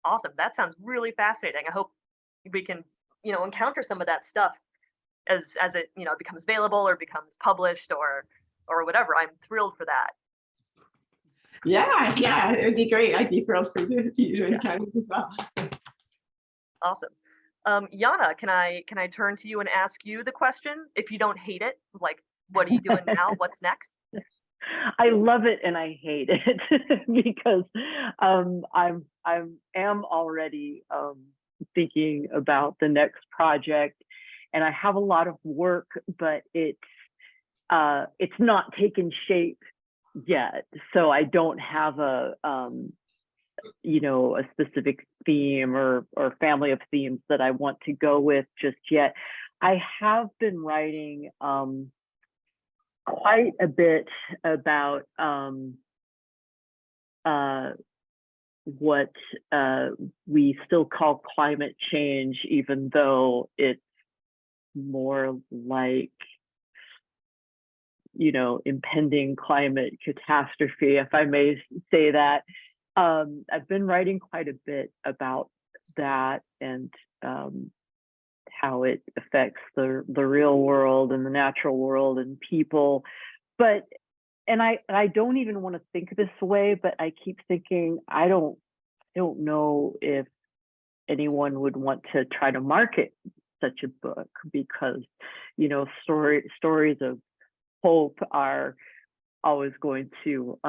Awesome. That sounds really fascinating. I hope we can, encounter some of that stuff as it, becomes available or becomes published or whatever. I'm thrilled for that. Yeah, it would be great. I'd be thrilled for you to encounter as well. Awesome. Janna, can I turn to you and ask you the question? If you don't hate it, like, what are you doing now? What's next? I love it and I hate it because I am already thinking about the next project, and I have a lot of work, but it's not taken shape yet. So I don't have a specific theme or family of themes that I want to go with just yet. I have been writing quite a bit about what we still call climate change, even though it's more like, impending climate catastrophe, if I may say that. I've been writing quite a bit about that and how it affects the real world and the natural world and people. And I don't even want to think this way, but I keep thinking, I don't know if anyone would want to try to market such a book, because, stories of hope are always going to,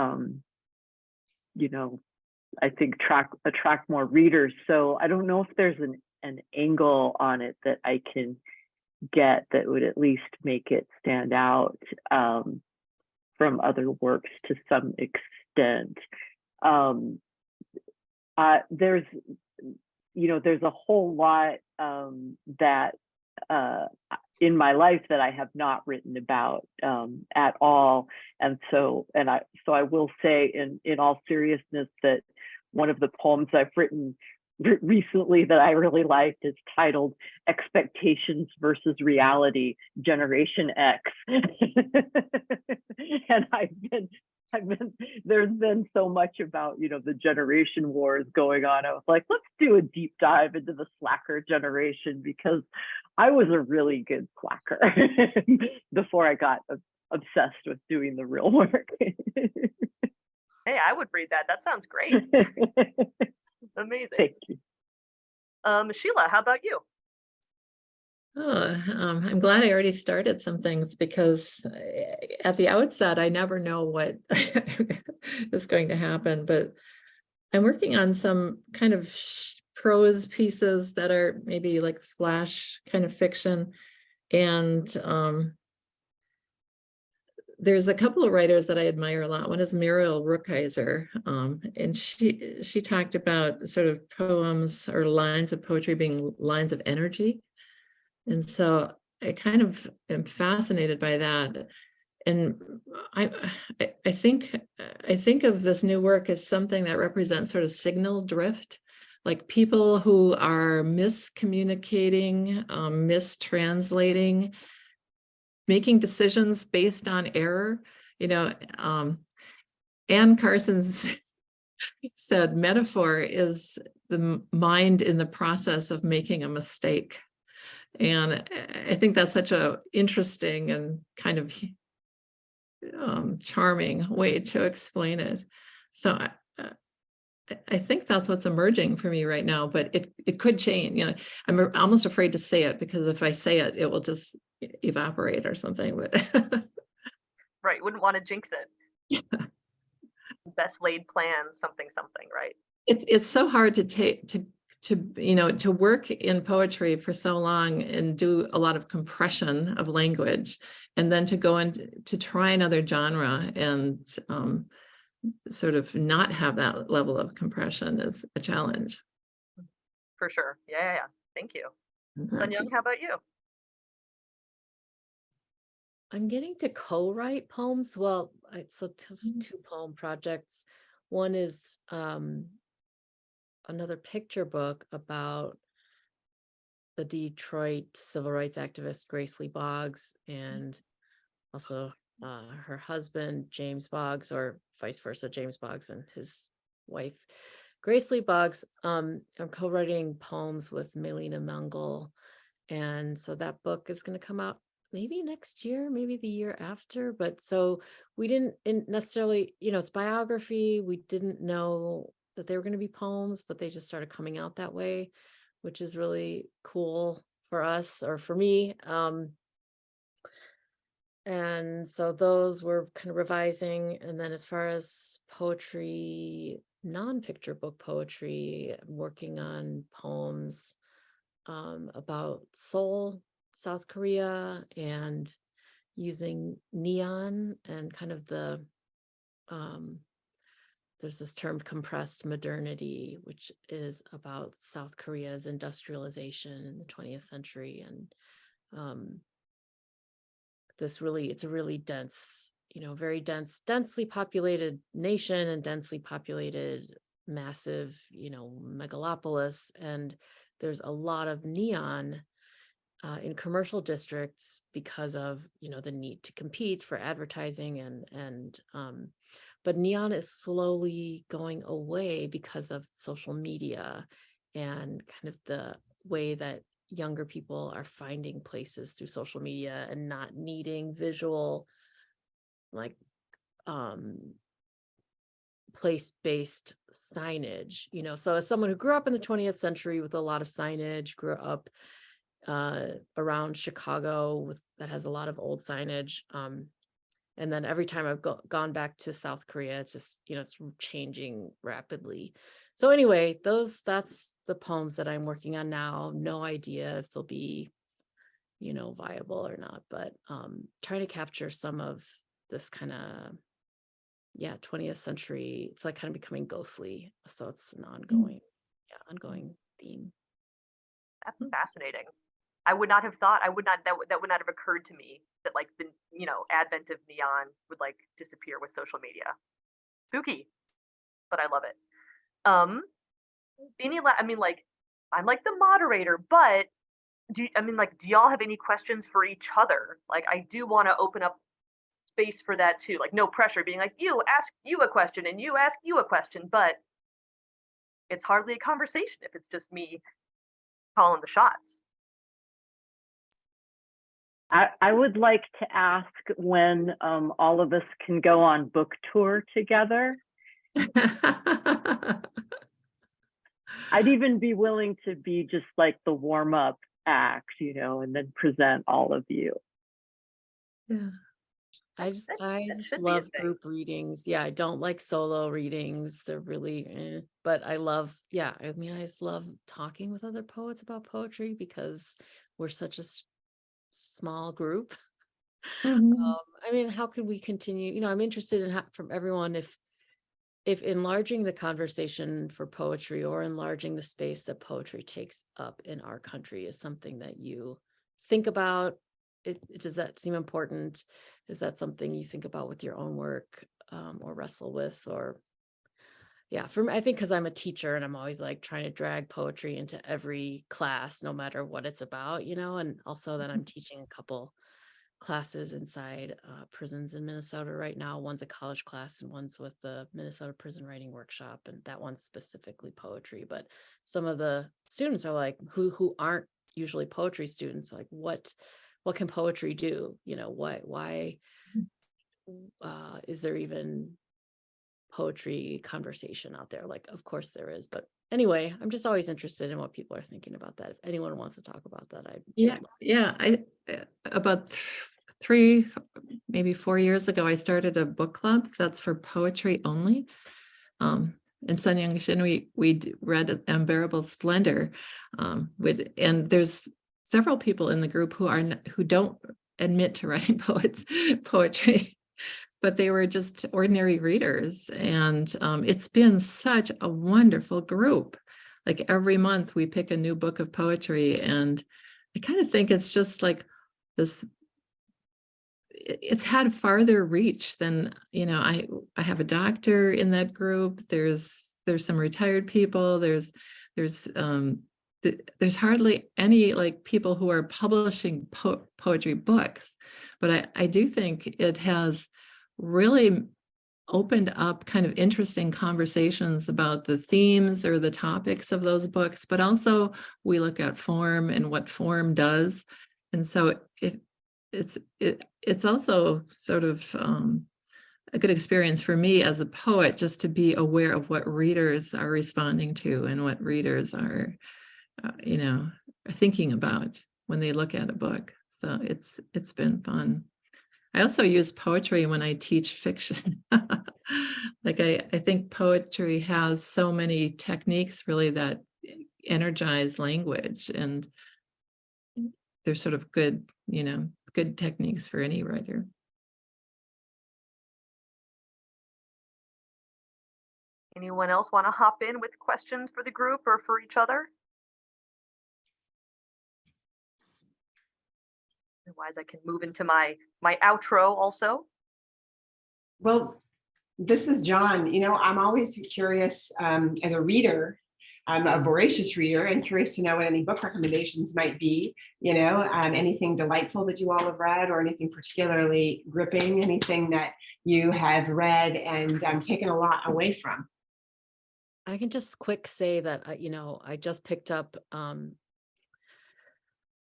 I think attract more readers. So I don't know if there's an angle on it that I can get that would at least make it stand out from other works to some extent. There's a whole lot that in my life that I have not written about at all, and so I will say in all seriousness that one of the poems I've written recently that I really liked is titled "Expectations versus Reality, Generation X," and I've been there's been so much about, you know, the generation wars going on. I was like, let's do a deep dive into the slacker generation, because I was a really good slacker before I got obsessed with doing the real work. Hey, I would read that. That sounds great. Amazing. Thank you. Sheila, how about you? Oh, I'm glad I already started some things, because at the outset, I never know what is going to happen, but I'm working on some kind of prose pieces that are maybe like flash kind of fiction. And there's a couple of writers that I admire a lot. One is Muriel Rukeyser, and she talked about sort of poems or lines of poetry being lines of energy. And so I kind of am fascinated by that. And I think of this new work as something that represents sort of signal drift, like people who are miscommunicating, mistranslating, making decisions based on error. You know, Anne Carson's said metaphor is the mind in the process of making a mistake. And I think that's such a interesting and kind of charming way to explain it. So I think that's what's emerging for me right now, but it could change. You know, I'm almost afraid to say it, because if I say it, it will just evaporate or something. But Right, wouldn't want to jinx it. yeah. Best laid plans, something, right? It's so hard to take to you know, to work in poetry for so long and do a lot of compression of language, and then to go into to try another genre and sort of not have that level of compression is a challenge. For sure. Yeah. Thank you. in Sun Young, practice. how about you? I'm getting to co-write poems. Well, so two poem projects. One is another picture book about the Detroit civil rights activist Grace Lee Boggs, and also her husband James Boggs, or vice versa, James Boggs and his wife Grace Lee Boggs. I'm co-writing poems with Melina Mengel, and so that book is going to come out maybe next year, maybe the year after. But so we didn't necessarily, you know, it's biography. We didn't know that they were going to be poems, but they just started coming out that way, which is really cool for us, or for me. And so those were kind of revising. And then as far as poetry, non-picture book poetry, I'm working on poems about Seoul, South Korea, and using neon and kind of the there's this term compressed modernity, which is about South Korea's industrialization in the 20th century. And it's a really dense, you know, very densely populated nation, and densely populated, massive, you know, megalopolis. And there's a lot of neon in commercial districts because of, you know, the need to compete for advertising, and but neon is slowly going away because of social media and kind of the way that younger people are finding places through social media and not needing visual, like place-based signage, you know. So as someone who grew up in the 20th century with a lot of signage, grew up around Chicago that has a lot of old signage, and then every time I've gone back to South Korea, it's just, you know, it's changing rapidly. So anyway, that's the poems that I'm working on now. No idea if they'll be, you know, viable or not, but trying to capture some of this kind of 20th century. It's like kind of becoming ghostly, so it's an ongoing theme. That's fascinating. I would not have thought, that would not have occurred to me, that like the, you know, advent of neon would like disappear with social media. Spooky, but I love it. I mean, like, I'm like the moderator, but do y'all have any questions for each other? Like, I do want to open up space for that too. Like no pressure being like, you ask you a question and you ask you a question, but it's hardly a conversation if it's just me calling the shots. I would like to ask when all of us can go on book tour together. I'd even be willing to be just like the warm-up act, you know, and then present all of you. Yeah. I just should be a love thing. group readings. Yeah, I don't like solo readings. They're really, but I love, yeah, I mean, I just love talking with other poets about poetry because we're such a small group. Mhm. I mean, how can we continue? You know, I'm interested in from everyone if enlarging the conversation for poetry or enlarging the space that poetry takes up in our country is something that you think about. Does that seem important? Is that something you think about with your own work or wrestle with? Or yeah, for me, I think because I'm a teacher and I'm always like trying to drag poetry into every class, no matter what it's about, you know, and also that I'm teaching a couple classes inside prisons in Minnesota right now. One's a college class and one's with the Minnesota Prison Writing Workshop, and that one's specifically poetry. But some of the students are like who aren't usually poetry students, like what can poetry do? You know, why is there even poetry conversation out there? Like, of course there is, but anyway, I'm just always interested in what people are thinking about that. If anyone wants to talk about that, I about 3, maybe 4 years ago, I started a book club that's for poetry only. And Yung Shin, we read Unbearable Splendor, and there's several people in the group who don't admit to writing poetry, but they were just ordinary readers, and it's been such a wonderful group. Like every month we pick a new book of poetry, and I kind of think it's just like this. It's had farther reach than, you know, I have a doctor in that group. There's some retired people. There's hardly any like people who are publishing poetry books, but I do think it has really opened up kind of interesting conversations about the themes or the topics of those books, but also we look at form and what form does. And so it's also sort of a good experience for me as a poet, just to be aware of what readers are responding to and what readers are, you know, are thinking about when they look at a book. So it's been fun. I also use poetry when I teach fiction. Like I think poetry has so many techniques really that energize language, and they're sort of good, you know, good techniques for any writer. Anyone else want to hop in with questions for the group or for each other? Otherwise, I can move into my outro also. Well, this is John. You know, I'm always curious as a reader. I'm a voracious reader and curious to know what any book recommendations might be, you know, anything delightful that you all have read or anything particularly gripping, anything that you have read and taken a lot away from. I can just quick say that, you know, I just picked up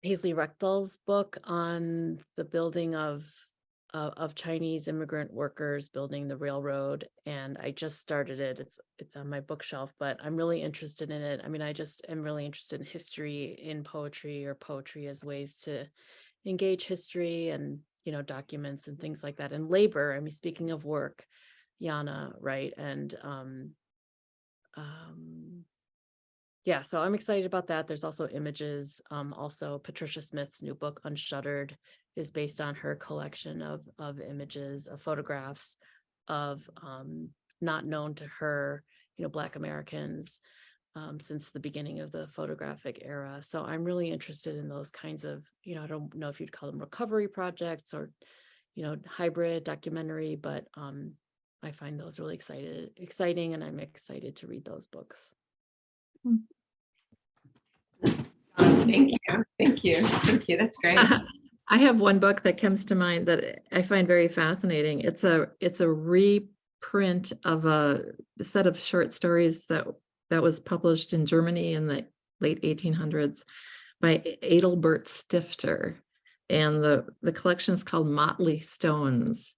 Paisley Rechtel's book on the building of Chinese immigrant workers building the railroad, and I just started it. It's on my bookshelf, but I'm really interested in it. I mean, I just am really interested in history in poetry, or poetry as ways to engage history and, you know, documents and things like that. And labor, I mean, speaking of work, Janna, right? And yeah, so I'm excited about that. There's also images. Also, Patricia Smith's new book, Unshuttered, is based on her collection of images, of photographs of not known to her, you know, Black Americans since the beginning of the photographic era. So I'm really interested in those kinds of, you know, I don't know if you'd call them recovery projects or, you know, hybrid documentary, but I find those really exciting, and I'm excited to read those books. Thank you. Thank you. Thank you. That's great. I have one book that comes to mind that I find very fascinating. It's a reprint of a set of short stories that was published in Germany in the late 1800s by Adelbert Stifter. And the collection is called Motley Stones.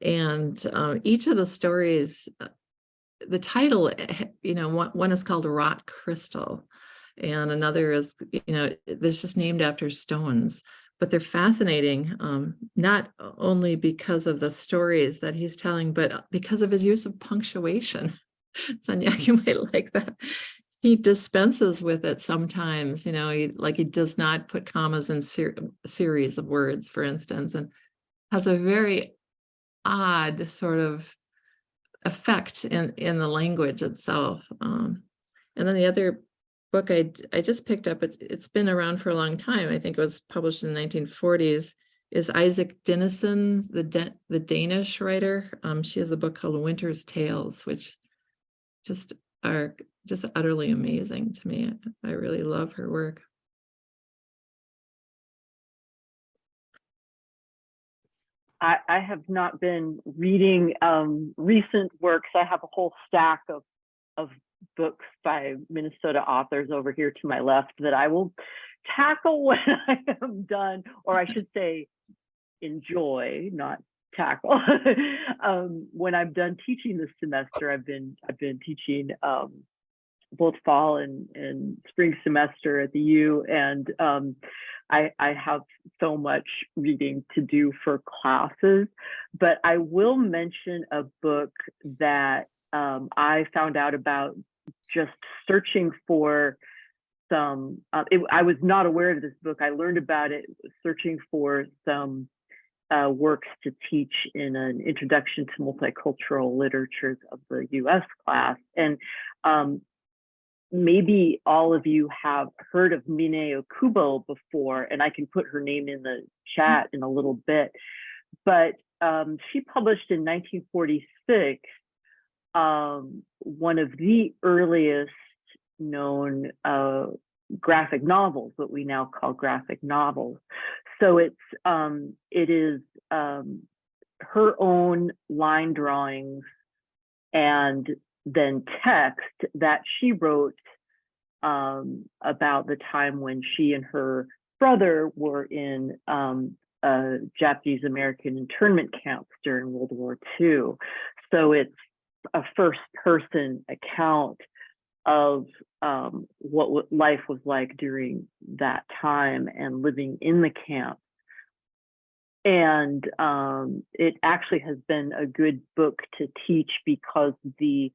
And each of the stories, the title, one is called Rot Crystal, and another is, this just named after stones. But they're fascinating, not only because of the stories that he's telling, but because of his use of punctuation. Sonia, you might like that. He dispenses with it sometimes, he does not put commas in series of words, for instance, and has a very odd sort of effect in the language itself. And then the other book I just picked up, it's been around for a long time. I think it was published in the 1940s, is Isaac Dinesen, the Danish writer. She has a book called Winter's Tales, which are just utterly amazing to me. I really love her work. I have not been reading recent works. I have a whole stack of books by Minnesota authors over here to my left that I will tackle when I am done, or I should say enjoy, not tackle. When I'm done teaching this semester, I've been teaching both fall and spring semester at the U, and I have so much reading to do for classes, but I will mention a book that I found out about just searching for some, I was not aware of this book. I learned about it searching for some works to teach in an Introduction to Multicultural Literatures of the US class. And maybe all of you have heard of Mine Okubo before, and I can put her name in the chat in a little bit, but she published in 1946 one of the earliest known graphic novels, what we now call graphic novels. So it is her own line drawings and then text that she wrote about the time when she and her brother were in Japanese American internment camps during World War II. So it's a first person account of what life was like during that time and living in the camp. And it actually has been a good book to teach because the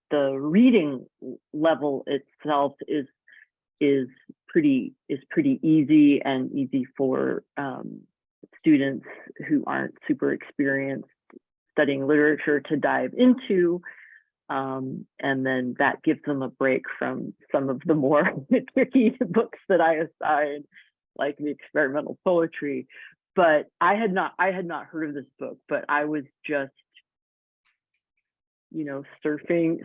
reading level itself is pretty easy, and easy for students who aren't super experienced studying literature to dive into. And then that gives them a break from some of the more tricky books that I assign, like the experimental poetry. But I had not heard of this book, but I was just, surfing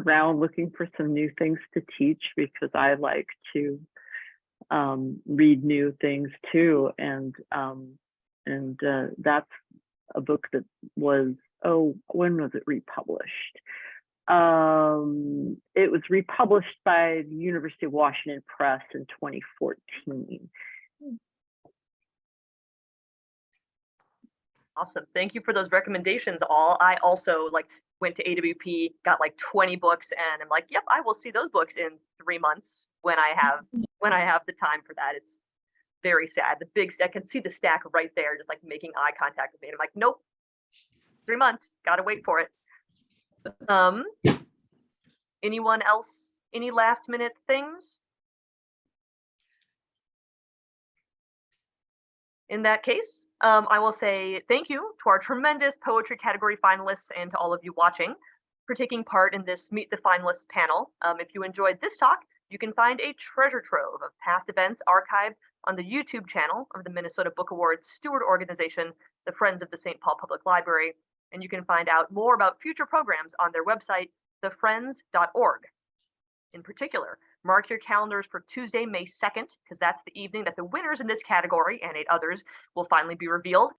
around looking for some new things to teach, because I like to read new things too. And that's a book that was, when was it republished? It was republished by the University of Washington Press in 2014. Awesome. Thank you for those recommendations all. I also went to AWP, got 20 books, and I'm like, yep, I will see those books in 3 months when I have the time for that. It's very sad. I can see the stack right there, just making eye contact with me. And I'm like, nope, 3 months, gotta wait for it. Anyone else, any last minute things? In that case, I will say thank you to our tremendous poetry category finalists and to all of you watching for taking part in this Meet the Finalists panel. If you enjoyed this talk, you can find a treasure trove of past events archived on the YouTube channel of the Minnesota Book Awards steward organization, the Friends of the St. Paul Public Library, and you can find out more about future programs on their website, thefriends.org. In particular, mark your calendars for Tuesday, May 2nd, because that's the evening that the winners in this category and 8 others will finally be revealed.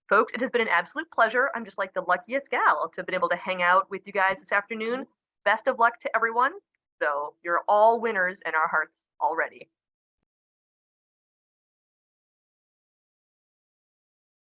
Folks, it has been an absolute pleasure. I'm just like the luckiest gal to have been able to hang out with you guys this afternoon. Best of luck to everyone. So you're all winners in our hearts already.